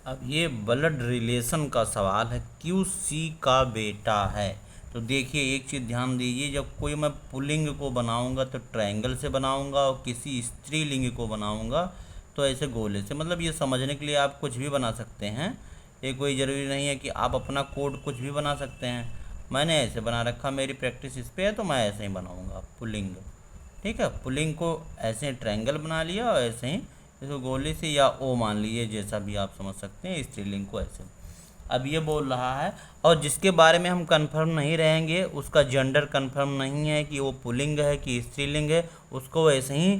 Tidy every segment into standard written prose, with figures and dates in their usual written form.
अब ये blood relation का सवाल है, क्यू सी का बेटा है। तो देखिए एक चीज़ ध्यान दीजिए, जब कोई मैं पुल्लिंग को बनाऊंगा तो ट्रायंगल से बनाऊंगा, और किसी स्त्रीलिंग को बनाऊंगा तो ऐसे गोले से। मतलब ये समझने के लिए आप कुछ भी बना सकते हैं, ये कोई ज़रूरी नहीं है कि आप अपना कोड कुछ भी बना सकते हैं। मैंने ऐसे बना रखा, मेरी प्रैक्टिस इस पे है तो मैं ऐसे ही बनाऊंगा पुल्लिंग। ठीक है, पुलिंग को ऐसे ट्रायंगल बना लिया और ऐसे ही इसको गोली से या ओ मान लीजिए, जैसा भी आप समझ सकते हैं, स्त्रीलिंग को ऐसे। अब ये बोल रहा है, और जिसके बारे में हम कंफर्म नहीं रहेंगे, उसका जेंडर कंफर्म नहीं है कि वो पुलिंग है कि स्त्रीलिंग है, उसको वैसे ही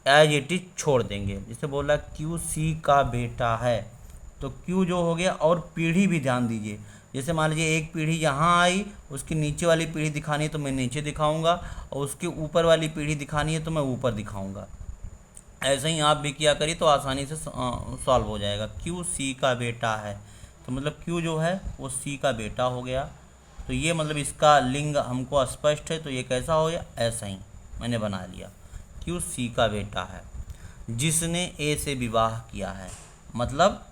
एज इट इज छोड़ देंगे। जैसे बोला क्यू सी का बेटा है, तो क्यू जो हो गया, और पीढ़ी भी ध्यान दीजिए। जैसे मान लीजिए एक पीढ़ी यहाँ आई, उसकी नीचे वाली पीढ़ी दिखानी है तो मैं नीचे दिखाऊंगा, और उसके ऊपर वाली पीढ़ी दिखानी है तो मैं ऊपर दिखाऊंगा। ऐसे ही आप भी किया करिए तो आसानी से सॉल्व हो जाएगा। क्यू सी का बेटा है, तो मतलब क्यू जो है वो सी का बेटा हो गया। तो ये मतलब इसका लिंग हमको स्पष्ट है, तो ये कैसा हो गया, ऐसा ही मैंने बना लिया। क्यू सी का बेटा है जिसने ए से विवाह किया है, मतलब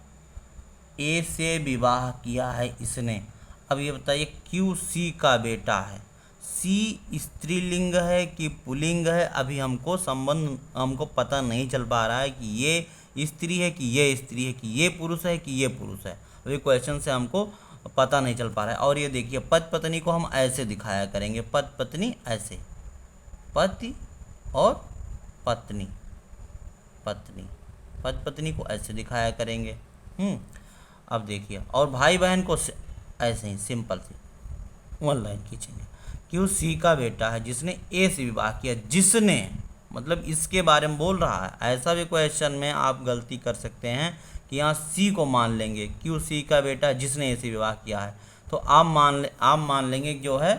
ए से विवाह किया है इसने। अब ये बताइए क्यू सी का बेटा है, सी स्त्रीलिंग है कि पुल्लिंग है, अभी हमको संबंध हमको पता नहीं चल पा रहा है कि ये स्त्री है कि ये स्त्री है, कि ये पुरुष है कि ये पुरुष है। अभी क्वेश्चन से हमको पता नहीं चल पा रहा है। और ये देखिए पति पत्नी को हम ऐसे दिखाया करेंगे, पति पत्नी ऐसे, पति और पत्नी, पत्नी पति पत्नी को ऐसे दिखाया करेंगे। अब देखिए, और भाई बहन को ऐसे ही सिंपल सी वन लाइन खींचेंगे। क्यों सी का बेटा है जिसने ए से विवाह किया, जिसने मतलब इसके बारे में बोल रहा है। ऐसा भी क्वेश्चन में आप गलती कर सकते हैं कि यहाँ सी को मान लेंगे, क्यों सी का बेटा जिसने ए से विवाह किया है, तो आप मान लेंगे जो है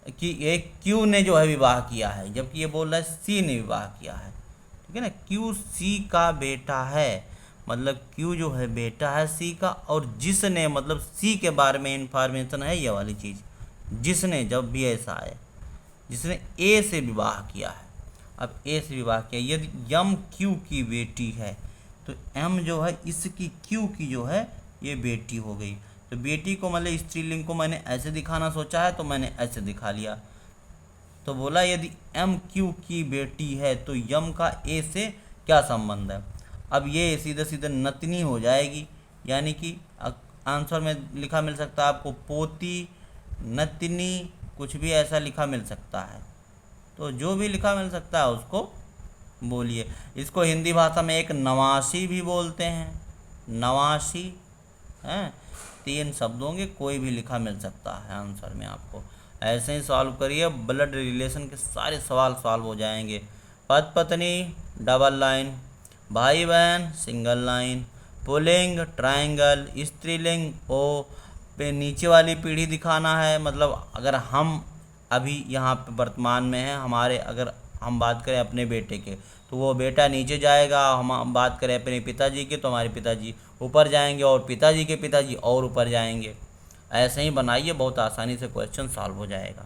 कि ये क्यू ने जो है विवाह किया है, जबकि ये बोल रहा है सी ने विवाह किया है। ठीक है ना, क्यू सी का बेटा है, मतलब क्यू जो है बेटा है सी का, और जिसने मतलब सी के बारे में इंफॉर्मेशन है ये वाली चीज़, जिसने जब भी ऐसा आए, जिसने ए से विवाह किया है। अब ए से विवाह किया, यदि यम क्यू की बेटी है तो एम जो है इसकी क्यू की जो है ये बेटी हो गई। तो बेटी को मतलब स्त्रीलिंग को मैंने ऐसे दिखाना सोचा है तो मैंने ऐसे दिखा लिया। तो बोला यदि एम क्यू की बेटी है तो यम का ए से क्या संबंध है। अब ये सीधे सीधे नतनी हो जाएगी, यानी कि आंसर में लिखा मिल सकता है आपको पोती, नतनी, कुछ भी ऐसा लिखा मिल सकता है। तो जो भी लिखा मिल सकता है उसको बोलिए। इसको हिंदी भाषा में एक नवासी भी बोलते हैं, नवासी हैं। 3 शब्दों के कोई भी लिखा मिल सकता है आंसर में आपको। ऐसे ही सॉल्व करिए, ब्लड रिलेशन के सारे सवाल सॉल्व हो जाएंगे। पति पत्नी डबल लाइन, भाई बहन सिंगल लाइन, पुल्लिंग ट्रायंगल, स्त्रीलिंग ओ पे नीचे वाली पीढ़ी दिखाना है। मतलब अगर हम अभी यहाँ पे वर्तमान में हैं, हमारे अगर हम बात करें अपने बेटे के तो वो बेटा नीचे जाएगा, हम बात करें अपने पिताजी के तो हमारे पिताजी ऊपर जाएंगे, और पिताजी के पिताजी और ऊपर जाएंगे। ऐसे ही बनाइए, बहुत आसानी से क्वेश्चन सॉल्व हो जाएगा।